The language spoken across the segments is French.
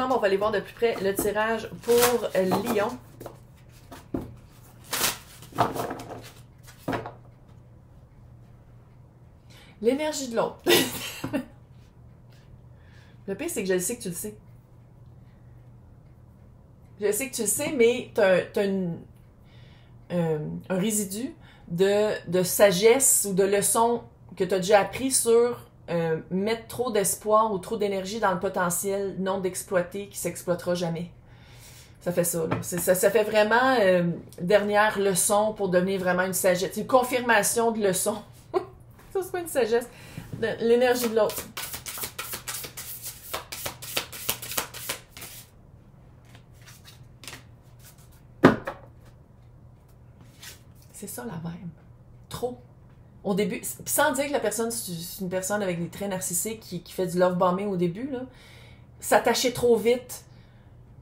Actuellement, on va aller voir de plus près le tirage pour Lion. L'énergie de l'autre. Le pire, c'est que je le sais que tu le sais. Je sais que tu le sais, mais t'as un résidu de sagesse ou de leçons que tu as déjà appris sur mettre trop d'espoir ou trop d'énergie dans le potentiel non d'exploiter qui s'exploitera jamais. Ça fait ça, là. Ça fait vraiment dernière leçon pour devenir vraiment une sagesse. Une confirmation de leçon. Ça, c'est pas une sagesse. L'énergie de l'autre. C'est ça la vibe. Trop. Au début, sans dire que la personne, c'est une personne avec des traits narcissiques qui fait du love bombing au début, là, s'attacher trop vite,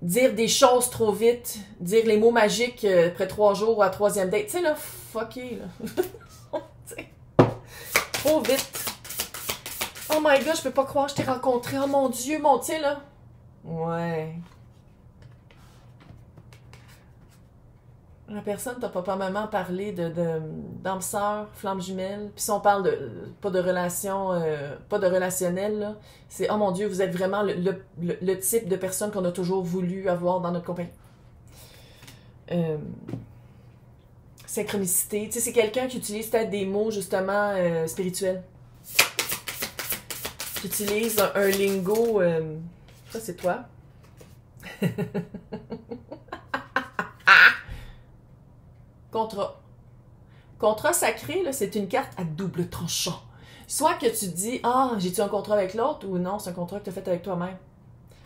dire des choses trop vite, dire les mots magiques après 3 jours ou à 3e date. Tu sais, là, fucké, là. Trop vite. Oh my god, je peux pas croire que je t'ai rencontré. Oh mon Dieu, tu sais, là. Ouais. La personne t'a pas parlé d'âme sœur, flamme jumelle. Puis si on parle pas de relation, pas de relationnel, là, c'est oh mon Dieu, vous êtes vraiment le type de personne qu'on a toujours voulu avoir dans notre compagnie. Synchronicité. Tu sais, c'est quelqu'un qui utilise peut-être des mots justement spirituels. Qui utilise un lingo. Ça, c'est toi. Contrat. Contrat sacré, là, c'est une carte à double tranchant. Soit que tu dis, ah, j'ai-tu un contrat avec l'autre, ou non, c'est un contrat que tu as fait avec toi-même.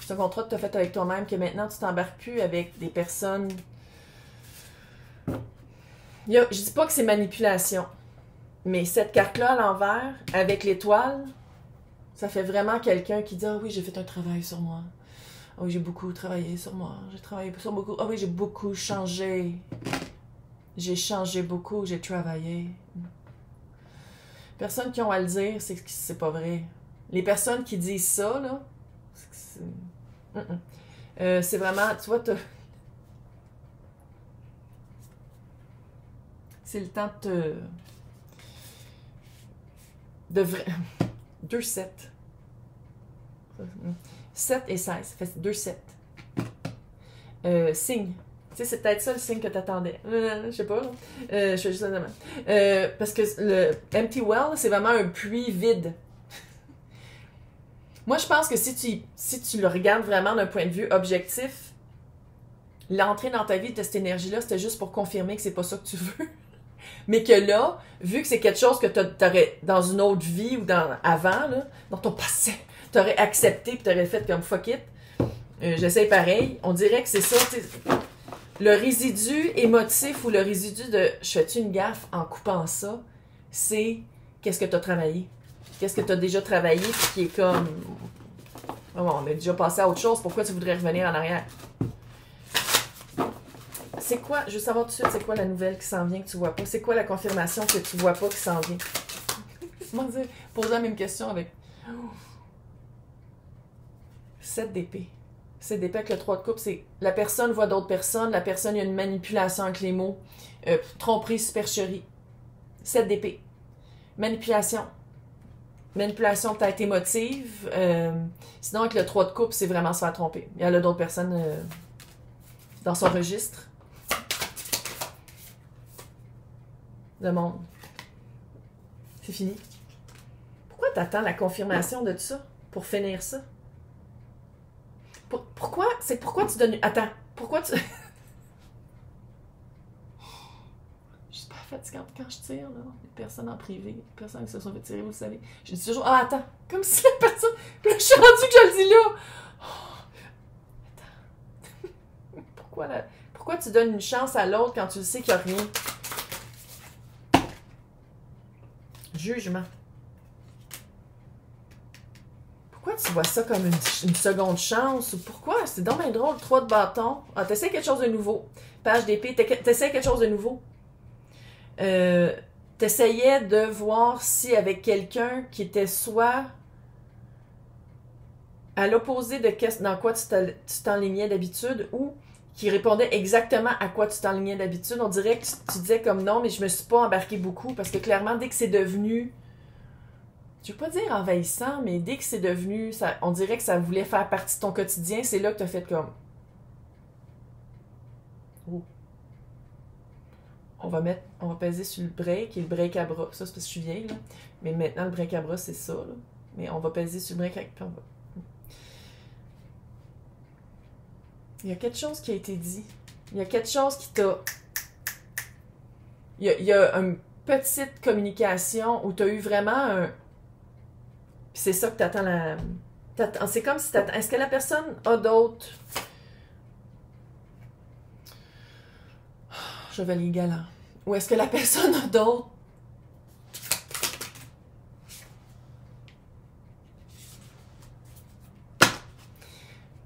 C'est un contrat que tu as fait avec toi-même, que maintenant tu t'embarques plus avec des personnes. Je dis pas que c'est manipulation, mais cette carte-là à l'envers, avec l'étoile, ça fait vraiment quelqu'un qui dit, ah oui, j'ai fait un travail sur moi. Ah oui, j'ai beaucoup travaillé sur moi. J'ai travaillé sur beaucoup. Ah oui, j'ai beaucoup changé. J'ai changé beaucoup, j'ai travaillé. Personnes qui ont à le dire, c'est pas vrai. Les personnes qui disent ça, là, c'est vraiment, tu vois, c'est le temps de vrai. 2, 7. 7 et 16, ça fait 2, 7. Signe. Tu sais, c'est peut-être ça le signe que t'attendais. Je sais pas. Je fais juste ça demain. Parce que le empty well, c'est vraiment un puits vide. Moi, je pense que si tu le regardes vraiment d'un point de vue objectif, l'entrée dans ta vie de cette énergie-là, c'était juste pour confirmer que c'est pas ça que tu veux. Mais que là, vu que c'est quelque chose que t'aurais dans une autre vie ou avant, là, dans ton passé, t'aurais accepté et t'aurais fait comme fuck it. J'essaye pareil. On dirait que c'est ça, tu sais. Le résidu émotif ou le résidu de « je fais-tu une gaffe en coupant ça », c'est qu'est-ce que tu as travaillé. Qu'est-ce que tu as déjà travaillé puis qui est comme « oh, on a déjà passé à autre chose, pourquoi tu voudrais revenir en arrière? » C'est quoi, je veux savoir tout de suite, c'est quoi la nouvelle qui s'en vient que tu vois pas? C'est quoi la confirmation que tu vois pas qui s'en vient? Comment dire? Poser la même question avec 7 d'épée. C'est d'épée avec le 3 de coupe, c'est la personne voit d'autres personnes, la personne, il y a une manipulation avec les mots, tromperie, supercherie. 7 d'épée. Manipulation. Manipulation peut-être émotive. Sinon, avec le 3 de coupe, c'est vraiment se faire tromper. Il y a d'autres personnes dans son registre. Le monde. C'est fini. Pourquoi t'attends la confirmation de tout ça pour finir ça? Pourquoi tu donnes... Attends, pourquoi tu... Je suis pas fatigante quand je tire, là. Les personnes en privé, les personnes qui se sont fait tirer, vous le savez. Je dis toujours, ah, attends, comme si la personne... Puis là, je suis rendue que je le dis là. Oh, attends. Pourquoi tu donnes une chance à l'autre quand tu le sais qu'il n'y a rien? Jugement. Pourquoi tu vois ça comme une seconde chance? Ou pourquoi? C'est donc bien drôle, 3 de bâton. Ah, t'essaies quelque chose de nouveau. Page d'épée, t'essaies quelque chose de nouveau. T'essayais de voir si avec quelqu'un qui était soit à l'opposé de dans quoi tu t'enlignais d'habitude ou qui répondait exactement à quoi tu t'enlignais d'habitude. On dirait que tu disais comme non, mais je me suis pas embarqué beaucoup parce que clairement, dès que c'est devenu, je veux pas dire envahissant, mais dès que c'est devenu, on dirait que ça voulait faire partie de ton quotidien, c'est là que tu as fait comme oh. On va peser sur le break et le break à bras. Ça, c'est parce que je suis vieille, là. Mais maintenant, le break à bras, c'est ça, là. Mais on va peser sur le break à bras. Il y a quelque chose qui a été dit. Il y a quelque chose qui t'a... Il y a une petite communication où tu as eu vraiment un... Puis c'est ça que t'attends la... C'est comme si t'attends... Est-ce que la personne a d'autres... Je vais les galants. Ou est-ce que la personne a d'autres...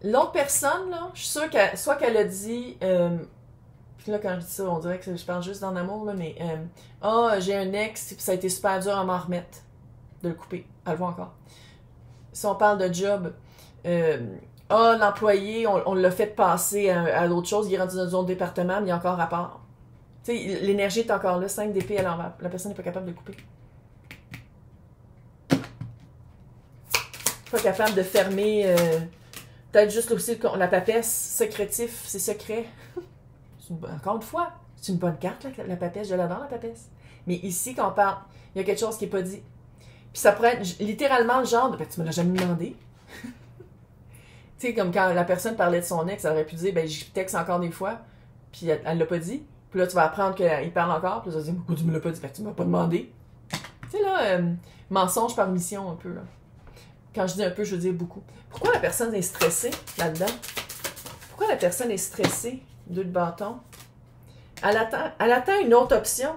L'autre personne, là, je suis sûre que soit qu'elle a dit... Puis là, quand je dis ça, on dirait que je parle juste dans l'amour, là, mais... j'ai un ex, puis ça a été super dur à m'en remettre. De le couper. Elle le voit encore. Si on parle de job... l'employé, on l'a fait passer à d'autres choses, il est rendu dans un autre département, mais il est encore à part. Tu sais, l'énergie est encore là, 5 d'épée à l'envers. La personne n'est pas capable de le couper. Pas capable de fermer... peut-être juste aussi la papesse, secrétif, c'est secret. Encore une fois, c'est une bonne carte, la papesse. Je l'adore, la papesse. Mais ici, quand on parle, il y a quelque chose qui n'est pas dit. Puis ça pourrait être littéralement le genre de... Ben, tu me l'as jamais demandé. Tu sais, comme quand la personne parlait de son ex, elle aurait pu dire, ben, j'y texte encore des fois, puis elle l'a pas dit. Puis là, tu vas apprendre qu'il parle encore, puis là, tu vas dire, pourquoi tu me l'as pas dit? Ben, tu m'as pas demandé. Tu sais, là, mensonge par mission, un peu, là. Quand je dis un peu, je veux dire beaucoup. Pourquoi la personne est stressée là-dedans? Pourquoi la personne est stressée? 2 de bâton. Elle attend une autre option.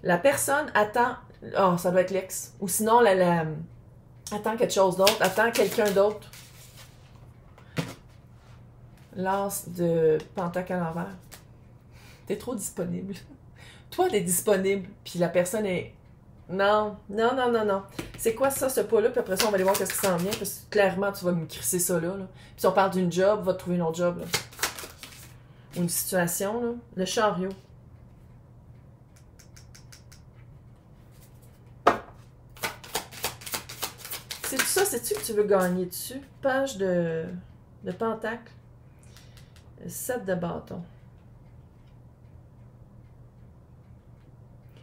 La personne attend... Oh, ça doit être l'ex. Ou sinon, attend quelque chose d'autre. Attend quelqu'un d'autre. L'as de pentacle à l'envers. T'es trop disponible. Toi, t'es disponible. Puis la personne est... Non. C'est quoi ça, ce pas-là? Puis après ça, on va aller voir qu'est-ce qui s'en vient. Parce que clairement, tu vas me crisser ça là. Puis si on parle d'une job, va te trouver une autre job. Là. Ou une situation. Là. Le chariot. C'est tout ça, c'est-tu que tu veux gagner dessus? Page de pentacle. 7 de bâton.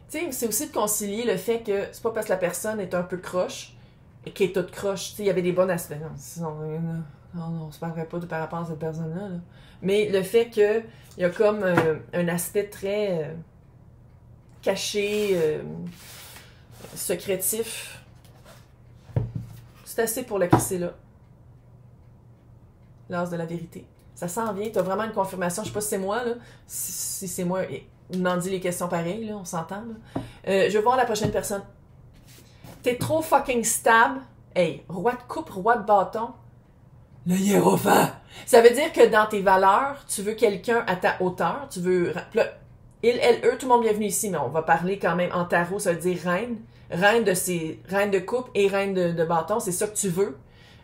Tu sais, c'est aussi de concilier le fait que c'est pas parce que la personne est un peu croche et qu'elle est toute croche. Tu sais, il y avait des bons aspects. Non, on se parlerait pas par rapport à cette personne-là. Là. Mais le fait qu'il y a comme un aspect très caché, secrétif, c'est assez pour le crisser là. L'as de la vérité. Ça s'en vient. Tu as vraiment une confirmation. Je sais pas si c'est moi, là. Si c'est moi... Demandez les questions pareilles, là, on s'entend. Je vais voir la prochaine personne. T'es trop fucking stable. Hey, roi de coupe, roi de bâton. Le hiérophant. Ça veut dire que dans tes valeurs, tu veux quelqu'un à ta hauteur. Tu veux... Là, il, elle, eux, tout le monde bienvenue ici, mais on va parler quand même en tarot, ça veut dire reine. Reine de coupe et reine de bâton, c'est ça que tu veux.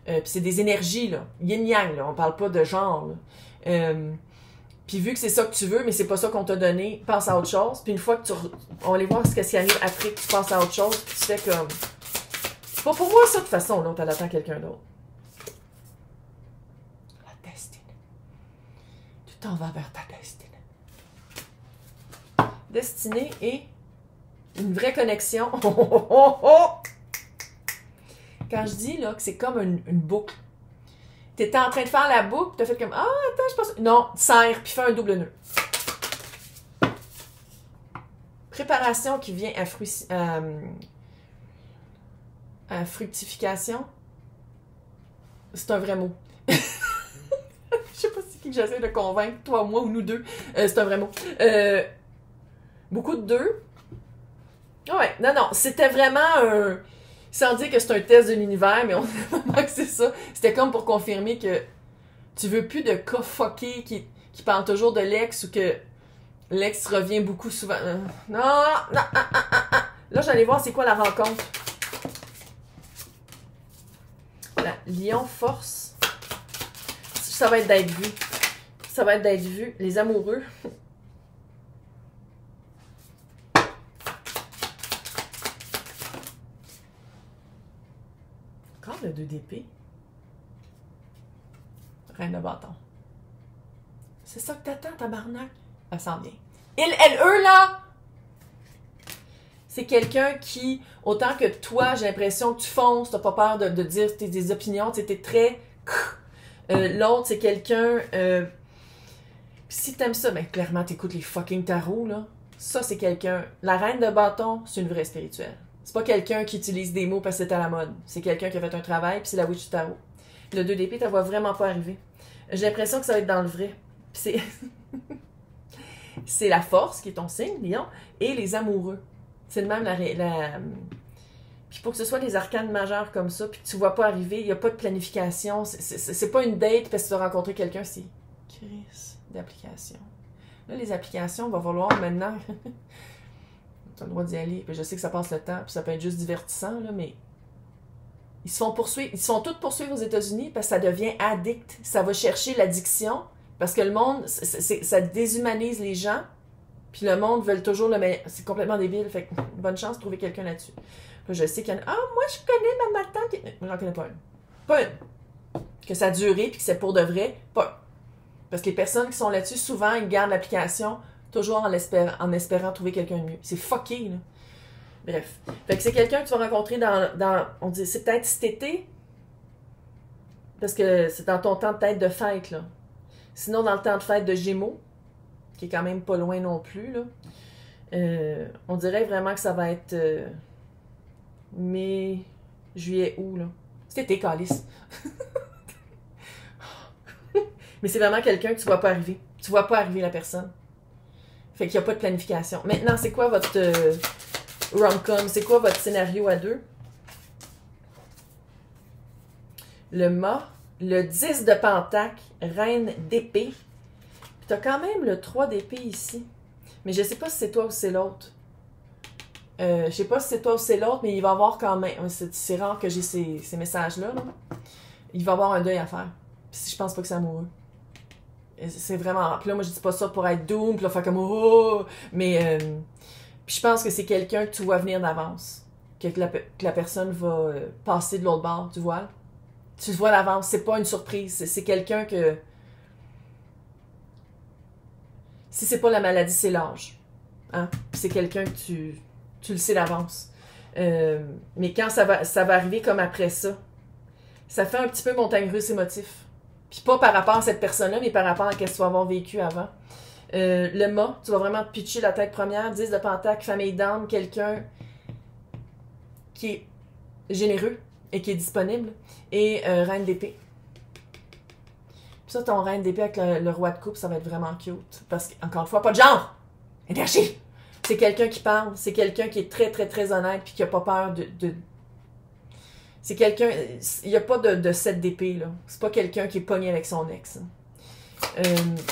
Puis c'est des énergies, là. Yin-yang, là. On parle pas de genre, là. Puis vu que c'est ça que tu veux, mais c'est pas ça qu'on t'a donné, pense à autre chose. Puis une fois que on va aller voir ce qui arrive après que tu penses à autre chose, puis tu fais comme... C'est pas pour moi ça de toute façon, l'autre, elle attend quelqu'un d'autre. La destinée. Tu t'en vas vers ta destinée. Destinée et une vraie connexion. Quand je dis là que c'est comme une boucle. T'étais en train de faire la boucle, t'as fait comme ah attends je pense non serre puis fais un double nœud. Préparation qui vient à fructification. C'est un vrai mot. Je sais pas si c'est qui que j'essaie de convaincre, toi, moi ou nous deux. C'est un vrai mot. Beaucoup de deux. Ouais, non, c'était vraiment un... Sans dire que c'est un test de l'univers, mais on sait vraiment que c'est ça. C'était comme pour confirmer que tu veux plus de cas fuckés qui parlent toujours de l'ex ou que l'ex revient beaucoup souvent. Non. Là, j'allais voir c'est quoi la rencontre. La lion force. Ça va être d'être vu. Ça va être d'être vu. Les amoureux. Encore le 2 d'épée. Reine de bâton. C'est ça que t'attends, tabarnak? Elle s'en vient. Eux, là! C'est quelqu'un qui, autant que toi, j'ai l'impression que tu fonces, t'as pas peur de dire tes opinions, tu sais, t'es très... L'autre, c'est quelqu'un... si t'aimes ça, ben clairement, t'écoutes les fucking tarots, là. Ça, c'est quelqu'un... La reine de bâton, c'est une vraie spirituelle. C'est pas quelqu'un qui utilise des mots parce que c'est à la mode. C'est quelqu'un qui a fait un travail, puis c'est la witch du tarot. Le 2 d'épée, t'as vois vraiment pas arriver. J'ai l'impression que ça va être dans le vrai. C'est... c'est la force qui est ton signe, Lion, et les amoureux. C'est de même Puis pour que ce soit des arcanes majeures comme ça, puis que tu vois pas arriver, il n'y a pas de planification, c'est pas une date parce que tu vas rencontrer quelqu'un, c'est crise d'application. Là, les applications, on va vouloir maintenant... tu as le droit d'y aller, puis je sais que ça passe le temps, puis ça peut être juste divertissant, là, mais... Ils se font tous poursuivre aux États-Unis parce que ça devient addict. Ça va chercher l'addiction, parce que le monde, ça déshumanise les gens, puis le monde veut toujours le meilleur. C'est complètement débile, fait que bonne chance de trouver quelqu'un là-dessus. Là, je sais qu'il y en a... Ah, moi, je connais ma tante... Moi, j'en connais pas une. Pas une. Que ça a duré, puis que c'est pour de vrai, pas une. Parce que les personnes qui sont là-dessus, souvent, ils gardent l'application toujours en espérant trouver quelqu'un de mieux. C'est fucké, là. Bref. Fait que c'est quelqu'un que tu vas rencontrer dans on dit, c'est peut-être cet été, parce que c'est dans ton temps peut-être de fête, là. Sinon, dans le temps de fête de Gémeaux, qui est quand même pas loin non plus, là, on dirait vraiment que ça va être mai, juillet, août, là. C'est été, calice. Mais c'est vraiment quelqu'un que tu vois pas arriver. Tu vois pas arriver la personne. Fait qu'il n'y a pas de planification. Maintenant, c'est quoi votre rom-com? C'est quoi votre scénario à deux? Le mât, le 10 de pentacle, reine d'épée. Puis t'as quand même le 3 d'épée ici. Mais je sais pas si c'est toi ou c'est l'autre. Je sais pas si c'est toi ou c'est l'autre, mais il va y avoir quand même... C'est rare que j'ai ces messages-là. Là. Il va y avoir un deuil à faire. Puis je pense pas que c'est amoureux. C'est vraiment... Puis là, moi, je dis pas ça pour être doom, puis là, faire comme... Oh! Mais... Puis je pense que c'est quelqu'un que tu vois venir d'avance. Que la personne va passer de l'autre bord du voile. Tu le vois d'avance. C'est pas une surprise. C'est quelqu'un que... Si c'est pas la maladie, c'est l'âge. Hein? Puis c'est quelqu'un que tu le sais d'avance. Mais quand ça va arriver comme après ça, ça fait un petit peu montagne russe émotif. Puis pas par rapport à cette personne-là, mais par rapport à ce que tu vas avoir vécu avant. Le mât, tu vas vraiment te pitcher la tête première. 10 de pentacle, famille d'âme, quelqu'un qui est généreux et qui est disponible. Et reine d'épée. Puis ça, ton reine d'épée avec le roi de coupe, ça va être vraiment cute. Parce qu'encore une fois, pas de genre! Énergie! C'est quelqu'un qui parle, c'est quelqu'un qui est très, très, très honnête puis qui a pas peur de... C'est quelqu'un... Il n'y a pas de 7 d'épée, là. C'est pas quelqu'un qui est pogné avec son ex.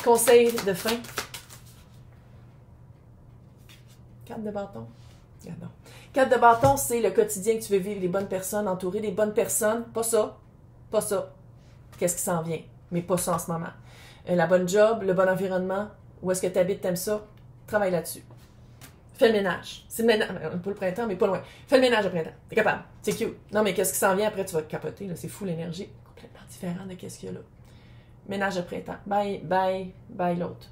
Conseil de fin. 4 de bâton. Regardons. 4 de bâton, c'est le quotidien que tu veux vivre, les bonnes personnes, entourées des bonnes personnes. Pas ça. Pas ça. Qu'est-ce qui s'en vient? Mais pas ça en ce moment. La bonne job, le bon environnement, où est-ce que tu habites, t'aimes ça? Travaille là-dessus. Fais le ménage. C'est le ménage. Pas le printemps, mais pas loin. Fais le ménage au printemps. T'es capable. C'est cute. Non, mais qu'est-ce qui s'en vient après? Tu vas te capoter. Là. C'est fou l'énergie. Complètement différent de qu'est-ce qu'il y a là. Ménage de printemps. Bye l'autre.